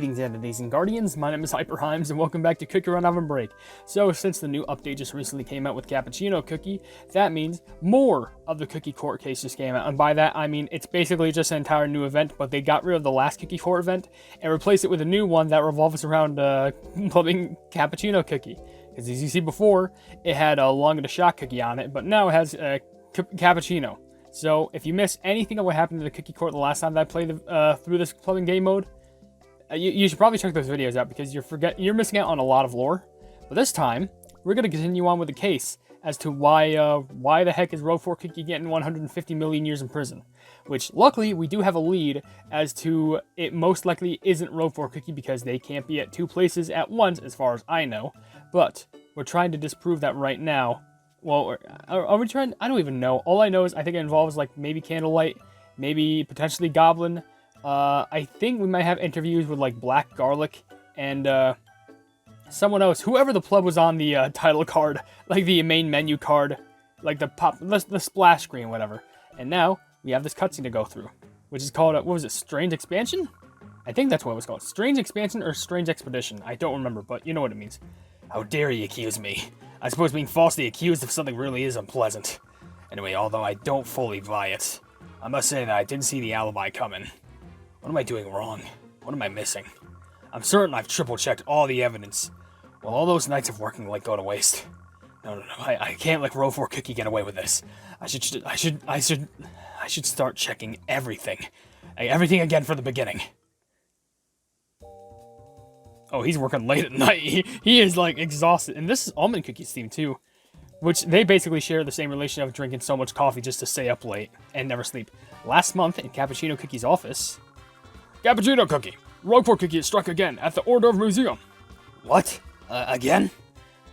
Greetings, entities and guardians. My name is HyperHimes, and welcome back to Cookie Run OvenBreak. So, since the new update just recently came out with Cappuccino Cookie, that means more of the Cookie Court case just came out. And by that, I mean it's basically just an entire new event, but they got rid of the last Cookie Court event and replaced it with a new one that revolves around clubbing Cappuccino Cookie. Because as you see before, it had a Long and a Shot Cookie on it, but now it has Cappuccino. So, if you missed anything of what happened to the Cookie Court the last time that I played through this clubbing game mode, you should probably check those videos out because you're missing out on a lot of lore. But this time, we're going to continue on with the case as to why the heck is Roguefort Cookie getting 150 million years in prison. Which, luckily, we do have a lead as to it most likely isn't Roguefort Cookie because they can't be at two places at once as far as I know. But we're trying to disprove that right now. Well, are we trying? I don't even know. All I know is I think it involves like maybe Candlelight, maybe potentially Goblin. I think we might have interviews with like Black Garlic and someone else, whoever the pleb was on the title card, like the main menu card, like the splash screen, whatever. And now we have this cutscene to go through, which is called what was it? Strange Expansion? I think that's what it was called. Strange Expansion or Strange Expedition. I don't remember, but you know what it means. How dare you accuse me? I suppose being falsely accused of something really is unpleasant. Anyway, although I don't fully buy it, I must say that I didn't see the alibi coming. What am I doing wrong? What am I missing? I'm certain I've triple-checked all the evidence. Well, all those nights of working like go to waste. No. I can't let Roguefort Cookie get away with this. I should start checking everything. Everything again from the beginning. Oh, he's working late at night. He is like exhausted. And this is Almond Cookie's theme too, which they basically share the same relation of drinking so much coffee just to stay up late and never sleep. Last month in Cappuccino Cookie's office. Cappuccino Cookie! Roguefort Cookie is struck again at the Order of Museum. What? Again?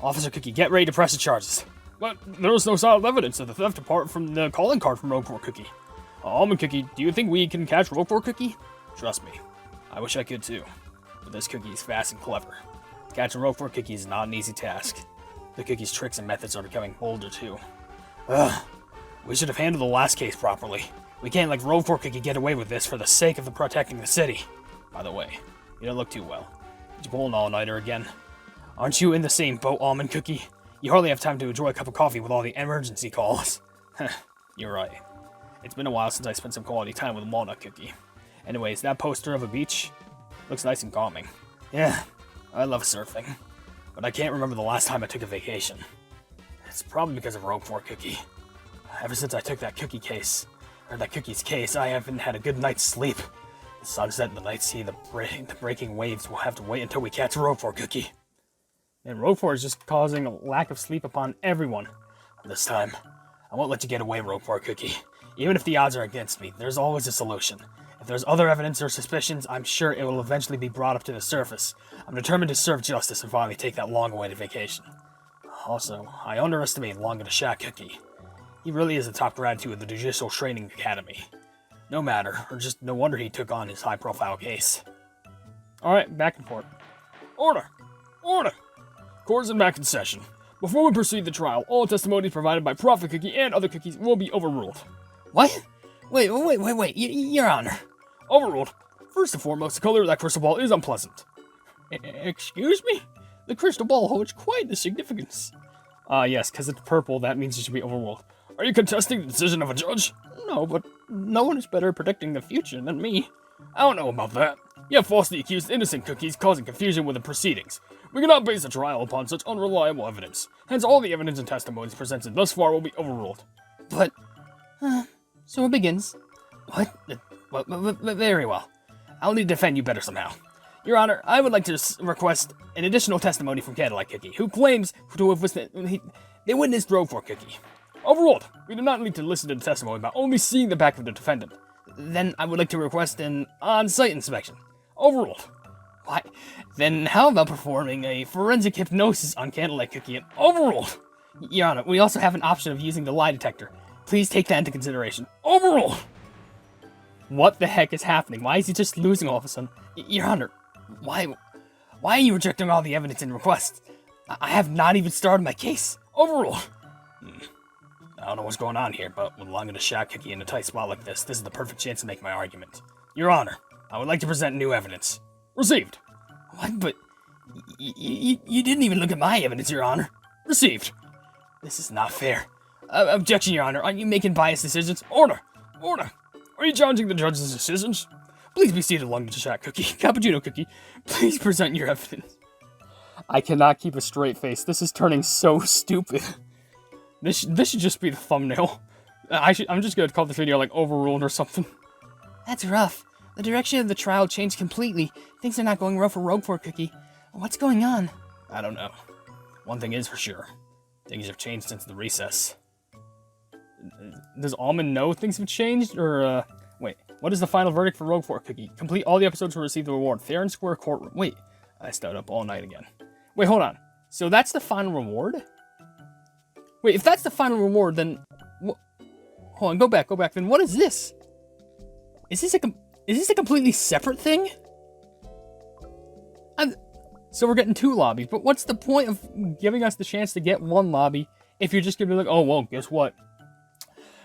Officer Cookie, get ready to press the charges. But there was no solid evidence of the theft apart from the calling card from Roguefort Cookie. Almond Cookie, do you think we can catch Roguefort Cookie? Trust me, I wish I could too. But this cookie is fast and clever. Catching Roguefort Cookie is not an easy task. The cookie's tricks and methods are becoming bolder too. We should have handled the last case properly. We can't let Roguefort Cookie get away with this for the sake of protecting the city. By the way, you don't look too well. Did you pull an all-nighter again? Aren't you in the same boat, Almond Cookie? You hardly have time to enjoy a cup of coffee with all the emergency calls. You're right. It's been a while since I spent some quality time with Walnut Cookie. Anyways, that poster of a beach looks nice and calming. Yeah, I love surfing. But I can't remember the last time I took a vacation. It's probably because of Roguefort Cookie. Ever since I took that cookie's case, I haven't had a good night's sleep. The sunset and the night sea, the breaking waves will have to wait until we catch Roguefort Cookie. And Roguefort is just causing a lack of sleep upon everyone. This time, I won't let you get away, Roguefort Cookie. Even if the odds are against me, there's always a solution. If there's other evidence or suspicions, I'm sure it will eventually be brought up to the surface. I'm determined to serve justice and finally take that long-awaited vacation. Also, I underestimate Long and a Shot Cookie. He really is the top graduate of the Judicial Training Academy. No matter, or just no wonder he took on his high-profile case. Alright, back in court. Order! Order! Court is back in session. Before we proceed the trial, all testimonies provided by Prophet Cookie and other cookies will be overruled. What? Wait, Your Honor. Overruled. First and foremost, the color of that crystal ball is unpleasant. Excuse me? The crystal ball holds quite the significance. Yes, because it's purple, that means it should be overruled. Are you contesting the decision of a judge? No, but no one is better at predicting the future than me. I don't know about that. You have falsely accused innocent cookies, causing confusion with the proceedings. We cannot base a trial upon such unreliable evidence. Hence, all the evidence and testimonies presented thus far will be overruled. But, so it begins. What? Very well. I'll need to defend you better somehow. Your Honor, I would like to request an additional testimony from Candlelight Cookie, who claims to have witnessed Roguefort Cookie. Overruled. We do not need to listen to the testimony about only seeing the back of the defendant. Then I would like to request an on-site inspection. Overruled. Why? Then how about performing a forensic hypnosis on Candlelight Cookie and overruled? Your Honor, we also have an option of using the lie detector. Please take that into consideration. Overruled! What the heck is happening? Why is he just losing all of a sudden? Your Honor, why are you rejecting all the evidence and requests? I have not even started my case. Overruled! I don't know what's going on here, but with Long and a Shot Cookie in a tight spot like this is the perfect chance to make my argument. Your Honor, I would like to present new evidence. Received. What? But you didn't even look at my evidence, Your Honor. Received. This is not fair. Objection, Your Honor. Aren't you making biased decisions? Order. Order. Are you challenging the judge's decisions? Please be seated along the chat, Cookie. Cappuccino Cookie, please present your evidence. I cannot keep a straight face. This is turning so stupid. This should just be the thumbnail. I'm just gonna call this video like Overruled or something. That's rough. The direction of the trial changed completely. Things are not going well for Roguefort, Cookie. What's going on? I don't know. One thing is for sure. Things have changed since the recess. Does Almond know things have changed? Or, wait. What is the final verdict for Roguefort, Cookie? Complete all the episodes to receive the reward. Fair and square courtroom. Wait. I stayed up all night again. Wait, hold on. So that's the final reward? Wait, if that's the final reward, then... Hold on, go back. Then what is this? Is this a completely separate thing? So we're getting 2 lobbies, but what's the point of giving us the chance to get 1 lobby if you're just gonna be like, oh, well, guess what?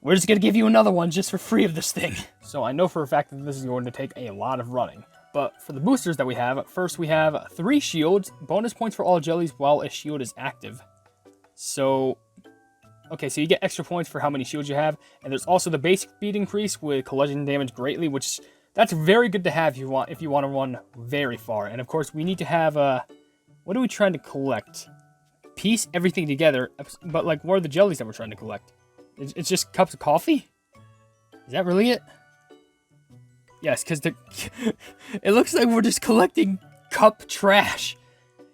We're just gonna give you another one just for free of this thing. So I know for a fact that this is going to take a lot of running. But for the boosters that we have, first we have 3 shields, bonus points for all jellies while a shield is active. So, okay, so you get extra points for how many shields you have, and there's also the basic speed increase with collision damage greatly, which that's very good to have if you want to run very far. And of course, we need to have what are we trying to collect? Piece everything together, but like, what are the jellies that we're trying to collect? It's just cups of coffee? Is that really it? Yes, because it looks like we're just collecting cup trash.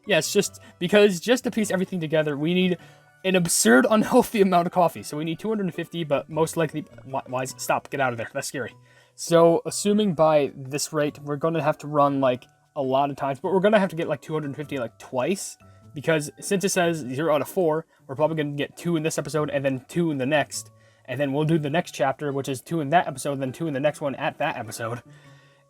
Yes, just to piece everything together, we need an absurd, unhealthy amount of coffee. So we need 250, but most likely... Why is it? Stop, get out of there. That's scary. So, assuming by this rate, we're going to have to run, like, a lot of times, but we're going to have to get, like, 250, like, twice, because since it says 0 out of 4, we're probably going to get 2 in this episode, and then 2 in the next, and then we'll do the next chapter, which is 2 in that episode, then 2 in the next one at that episode.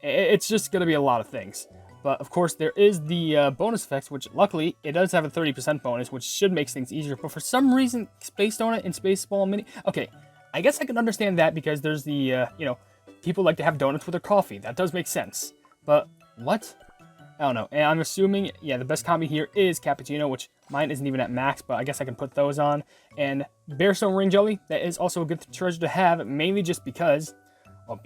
It's just going to be a lot of things. But, of course, there is the bonus effects, which, luckily, it does have a 30% bonus, which should make things easier, but for some reason, Space Donut and Space Ball Mini... Okay, I guess I can understand that, because there's the, people like to have donuts with their coffee. That does make sense. But, what? I don't know. And I'm assuming, yeah, the best combi here is Cappuccino, which mine isn't even at max, but I guess I can put those on. And Bearstone Ring Jelly, that is also a good treasure to have, mainly just because, well,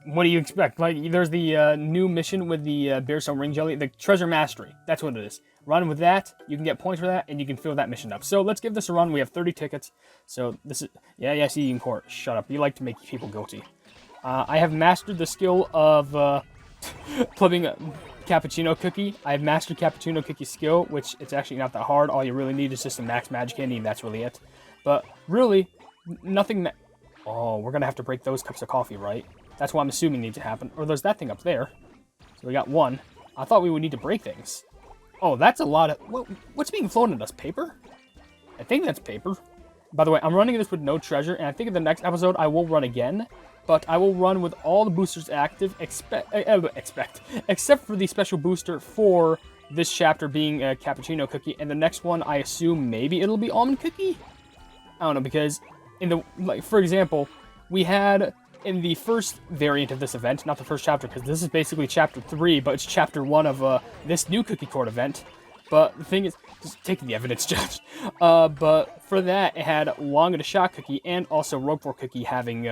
what do you expect? Like, there's the new mission with the Bearstone Ring Jelly, the Treasure Mastery. That's what it is. Run with that, you can get points for that, and you can fill that mission up. So let's give this a run. We have 30 tickets. So this is, yeah, see, in court. Shut up. You like to make people guilty. I have mastered the skill of flipping Cappuccino Cookie. I have mastered Cappuccino Cookie's skill, which it's actually not that hard. All you really need is just a max magic candy, and that's really it. But really, nothing... Oh, we're going to have to break those cups of coffee, right? That's what I'm assuming needs to happen. Or there's that thing up there. So we got 1. I thought we would need to break things. Oh, that's a lot of... What's being flown at us? Paper? I think that's paper. By the way, I'm running this with no treasure, and I think in the next episode I will run again. But I will run with all the boosters active, except for the special booster for this chapter being a Cappuccino Cookie. And the next one, I assume maybe it'll be Almond Cookie? I don't know, because in the... Like, for example, we had... In the first variant of this event, not the first chapter, because this is basically chapter 3, but it's chapter 1 of this new Cookie Court event. But the thing is, just take the evidence, Judge. But for that, it had Long and a Shot Cookie and also Roguefort Cookie having,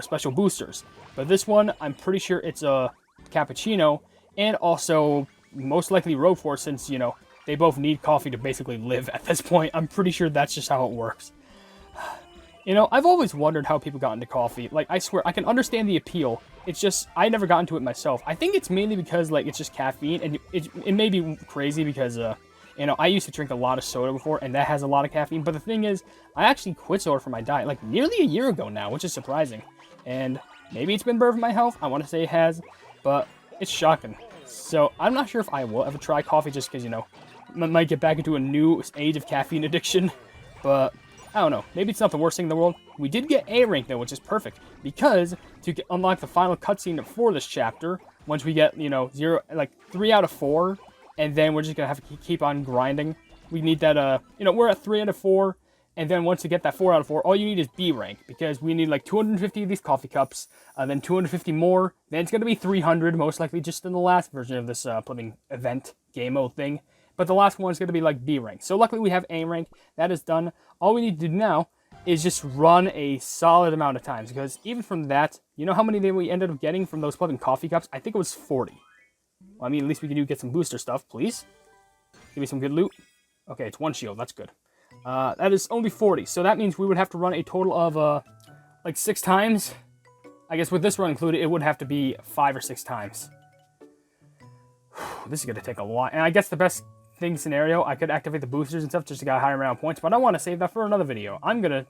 special boosters. But this one, I'm pretty sure it's a Cappuccino and also most likely Roguefort, since, they both need coffee to basically live at this point. I'm pretty sure that's just how it works. I've always wondered how people got into coffee. Like, I swear, I can understand the appeal. It's just, I never got into it myself. I think it's mainly because, like, it's just caffeine, and it may be crazy because, I used to drink a lot of soda before, and that has a lot of caffeine. But the thing is, I actually quit soda for my diet, like, nearly a year ago now, which is surprising. And maybe it's been better for my health. I want to say it has, but it's shocking. So, I'm not sure if I will ever try coffee just because, might get back into a new age of caffeine addiction. But... I don't know. Maybe it's not the worst thing in the world. We did get A rank, though, which is perfect. Because to unlock the final cutscene for this chapter, once we get, 3 out of 4, and then we're just going to have to keep on grinding. We need that, we're at 3 out of 4, And then once you get that 4 out of 4, all you need is B rank, because we need like 250 of these coffee cups, then 250 more, then it's going to be 300, most likely just in the last version of this pudding event game mode thing. But the last one is going to be like B rank. So luckily we have A rank. That is done. All we need to do now is just run a solid amount of times, because even from that, you know how many we ended up getting from those pudding coffee cups? I think it was 40. Well, I mean, at least we can get some booster stuff, please. Give me some good loot. Okay, it's 1 shield. That's good. That is only 40, so that means we would have to run a total of, like 6 times. I guess with this run included, it would have to be 5 or 6 times. This is going to take a lot, and I guess the best thing scenario, I could activate the boosters and stuff just to get higher round points, but I want to save that for another video. I'm going to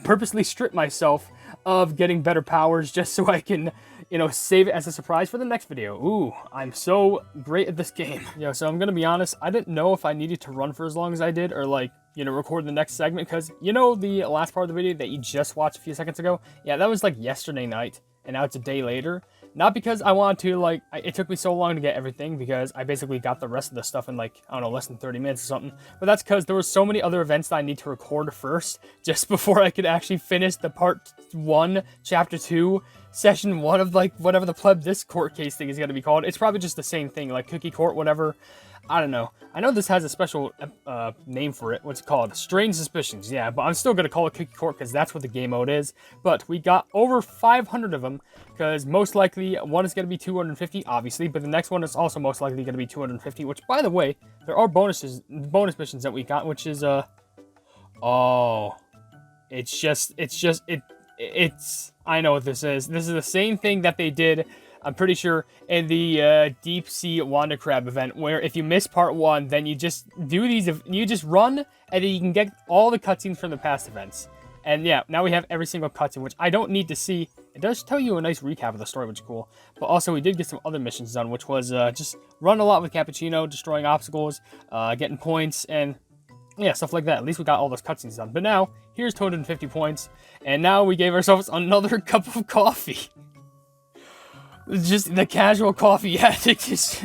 purposely strip myself of getting better powers just so I can, you know, save it as a surprise for the next video. Ooh, I'm so great at this game. Yo, so I'm going to be honest, I didn't know if I needed to run for as long as I did, or like, you know, record the next segment, because, you know, the last part of the video that you just watched a few seconds ago? Yeah, that was like yesterday night, and now it's a day later. Not because I wanted to, like, it took me so long to get everything, because I basically got the rest of the stuff in, like, I don't know, less than 30 minutes or something. But that's because there were so many other events that I need to record first, just before I could actually finish the part 1, chapter 2, session 1 of, like, whatever the pleb this court case thing is going to be called. It's probably just the same thing, like Cookie Court, whatever. I don't know. I know this has a special name for it. What's it called? Strange Suspicions. Yeah, but I'm still going to call it Cookie Court because that's what the game mode is. But we got over 500 of them, because most likely one is going to be 250, obviously, but the next one is also most likely going to be 250, which, by the way, there are bonus missions that we got, which is, oh, I know what this is. This is the same thing that they did, I'm pretty sure, in the Deep Sea Wanda Crab event, where if you miss part 1, then you just do these, you just run, and then you can get all the cutscenes from the past events. And yeah, now we have every single cutscene, which I don't need to see. It does tell you a nice recap of the story, which is cool. But also, we did get some other missions done, which was just run a lot with Cappuccino, destroying obstacles, getting points, and yeah, stuff like that. At least we got all those cutscenes done. But now, here's 250 points, and now we gave ourselves another cup of coffee. Just the casual coffee addict.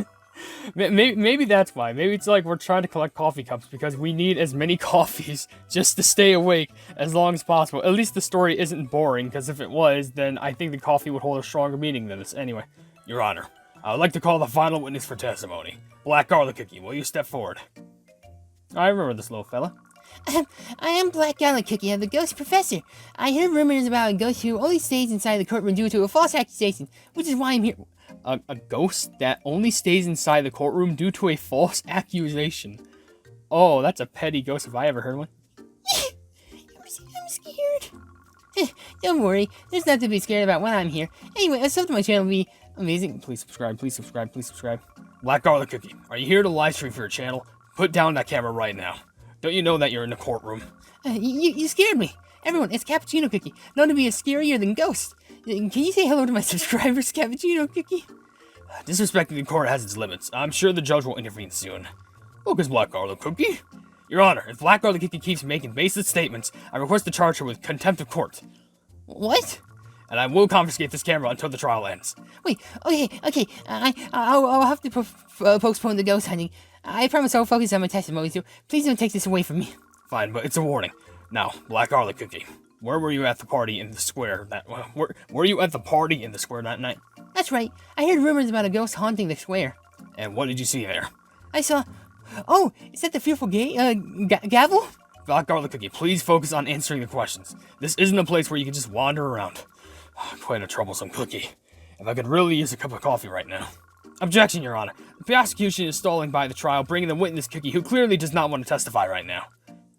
Maybe that's why. Maybe it's like we're trying to collect coffee cups because we need as many coffees just to stay awake as long as possible. At least the story isn't boring, because if it was, then I think the coffee would hold a stronger meaning than this. Anyway, Your Honor, I would like to call the final witness for testimony. Black Garlic Cookie, will you step forward? I remember this little fella. I am Black Garlic Cookie, I'm the ghost professor. I heard rumors about a ghost who only stays inside the courtroom due to a false accusation, which is why I'm here. A ghost that only stays inside the courtroom due to a false accusation. Oh, that's a petty ghost if I ever heard one. I'm scared. Don't worry, there's nothing to be scared about when I'm here. Anyway, a sub to my channel would be amazing. Please subscribe, please subscribe, please subscribe. Black Garlic Cookie, are you here to live stream for your channel? Put down that camera right now. Don't you know that you're in the courtroom? You scared me. Everyone, it's Cappuccino Cookie, known to be scarier than ghosts. Can you say hello to my subscribers, Cappuccino Cookie? Disrespecting the court has its limits. I'm sure the judge will intervene soon. Focus, Black Garlic Cookie. Your Honor, if Black Garlic Cookie keeps making baseless statements, I request to charge her with contempt of court. What? And I will confiscate this camera until the trial ends. Wait, okay. I'll have to postpone the ghost hunting. I promise I'll focus on my testimony, so please don't take this away from me. Fine, but it's a warning. Now, Black Garlic Cookie, where were you at the party in the square that... were you at the party in the square that night? That's right. I heard rumors about a ghost haunting the square. And what did you see there? I saw... Oh, is that the fearful gavel? Black Garlic Cookie, please focus on answering the questions. This isn't a place where you can just wander around. Quite a troublesome cookie. If I could really use a cup of coffee right now. Objection, Your Honor. The prosecution is stalling by the trial, bringing the witness Cookie, who clearly does not want to testify right now.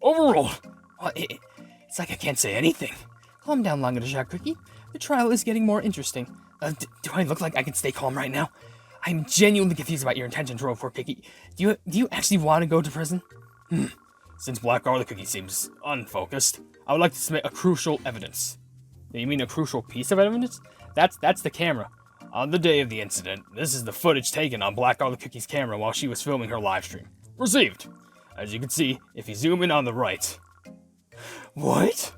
Overruled. What? It's like I can't say anything. Calm down, Languedoc Cookie. The trial is getting more interesting. Do I look like I can stay calm right now? I'm genuinely confused about your intentions, Roguefort Cookie. Do you actually want to go to prison? Since Black Garlic Cookie seems unfocused, I would like to submit a crucial evidence. You mean a crucial piece of evidence? That's the camera. On the day of the incident, this is the footage taken on Black Garlic Cookie's camera while she was filming her live stream. Received. As you can see, if you zoom in on the right. What?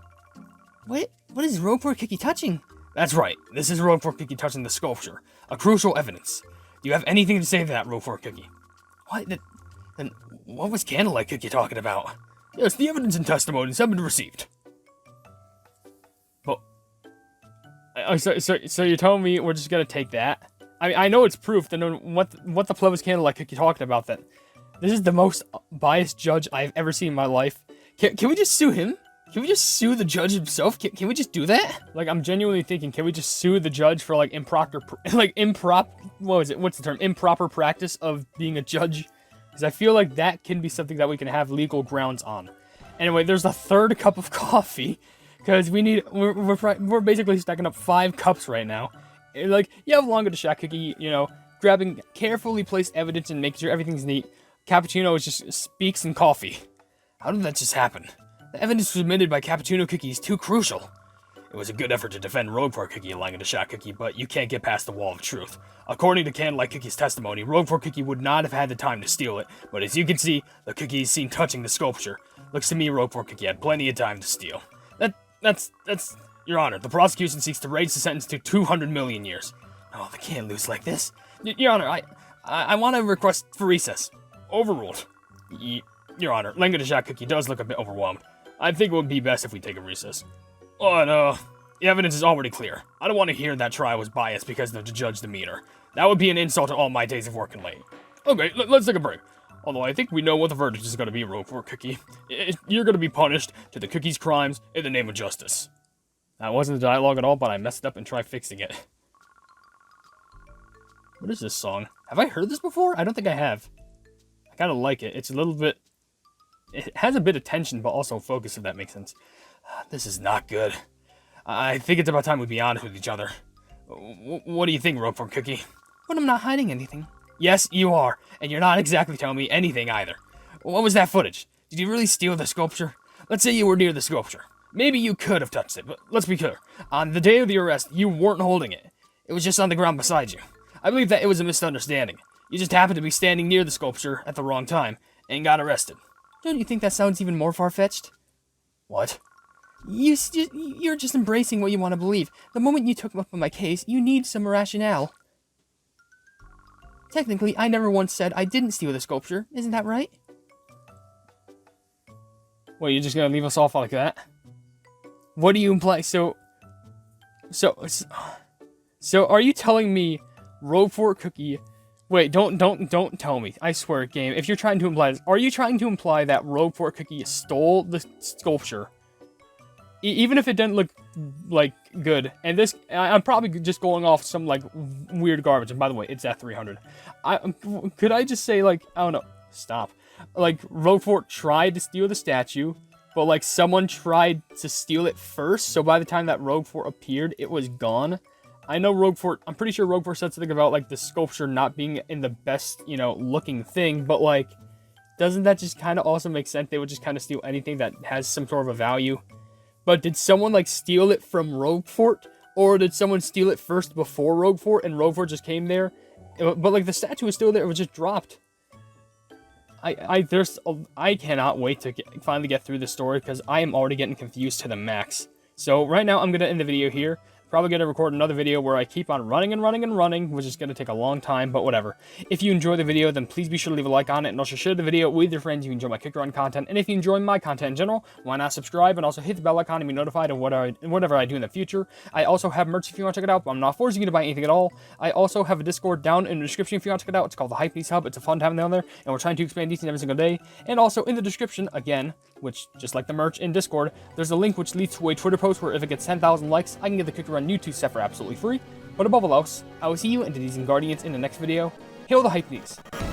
What is Roguefort Cookie touching? That's right. This is Roguefort Cookie touching the sculpture. A crucial evidence. Do you have anything to say to that, Roguefort Cookie? What? Then what was Candlelight Cookie talking about? Yes, the evidence and testimonies have been received. But, so you're telling me we're just gonna take that? I mean, I know it's proof that what the Plebis Candlelight Cookie talking about, that this is the most biased judge I've ever seen in my life. Can we just sue him? Can we just sue the judge himself? Can we just do that? Like, I'm genuinely thinking, can we just sue the judge for, like, improper practice of being a judge? Because I feel like that can be something that we can have legal grounds on. Anyway, there's a third cup of coffee, because we're basically stacking up 5 cups right now. And, like, you have longer to shack cookie, you know, grabbing carefully placed evidence and making sure everything's neat. Cappuccino just speaks in coffee. How did that just happen? The evidence submitted by Cappuccino Cookie is too crucial. It was a good effort to defend Roguefort Cookie lying to Shack Cookie, but you can't get past the wall of truth. According to Candlelight Cookie's testimony, Roguefort Cookie would not have had the time to steal it, but as you can see, the cookie is seen touching the sculpture. Looks to me Roguefort Cookie had plenty of time to steal. That's... Your Honor, the prosecution seeks to raise the sentence to 200 million years. Oh, they can't lose like this. Your Honor, I want to request for recess. Overruled. Your Honor, Lango de Shack Cookie does look a bit overwhelmed. I think it would be best if we take a recess. Oh, no. The evidence is already clear. I don't want to hear that trial was biased because of the judge's demeanor. That would be an insult to all my days of working late. Okay, let's take a break. Although I think we know what the verdict is going to be, Roguefort Cookie. You're going to be punished to the cookie's crimes in the name of justice. That wasn't the dialogue at all, but I messed up and tried fixing it. What is this song? Have I heard this before? I don't think I have. I kind of like it. It's a little bit... It has a bit of tension, but also focus, if that makes sense. This is not good. I think it's about time we be honest with each other. What do you think, Roguefort Cookie? But I'm not hiding anything. Yes, you are. And you're not exactly telling me anything either. What was that footage? Did you really steal the sculpture? Let's say you were near the sculpture. Maybe you could have touched it, but let's be clear. On the day of the arrest, you weren't holding it. It was just on the ground beside you. I believe that it was a misunderstanding. You just happened to be standing near the sculpture at the wrong time and got arrested. Don't you think that sounds even more far-fetched? What? You're just embracing what you want to believe. The moment you took up on my case, you need some rationale. Technically, I never once said I didn't steal the sculpture. Isn't that right? Well, you're just gonna leave us off like that? What do you imply? So are you telling me Roguefort Cookie... Wait, don't tell me. I swear, game. If you're trying to imply this, are you trying to imply that Roguefort Cookie stole the sculpture? Even if it didn't look, like, good. And this, I'm probably just going off some, like, weird garbage. And by the way, it's at 300. Could I just say, like, I don't know. Stop. Like, Roguefort tried to steal the statue, but, like, someone tried to steal it first. So by the time that Roguefort appeared, it was gone. I know Roguefort, I'm pretty sure Roguefort said something about, like, the sculpture not being in the best, you know, looking thing, but, like, doesn't that just kind of also make sense? They would just kind of steal anything that has some sort of a value. But did someone, like, steal it from Roguefort? Or did someone steal it first before Roguefort, and Roguefort just came there? But, like, the statue was still there, it was just dropped. I cannot wait to finally get through this story, because I am already getting confused to the max. So, right now, I'm going to end the video here. Probably going to record another video where I keep on running, which is going to take a long time, but whatever. If you enjoy the video, then please be sure to leave a like on it, and also share the video with your friends if you enjoy my Kick Run content. And if you enjoy my content in general, why not subscribe and also hit the bell icon to be notified of whatever I do in the future. I also have merch if you want to check it out, but I'm not forcing you to buy anything at all. I also have a Discord down in the description if you want to check it out. It's called the Hypenese Hub. It's a fun time down there, and we're trying to expand each and every single day. And also in the description, again, which, just like the merch in Discord, there's a link which leads to a Twitter post where if it gets 10,000 likes, I can get the Kick Run YouTube set for absolutely free. But above all else, I will see you and Denizing Guardians in the next video. Hail the Hypenese!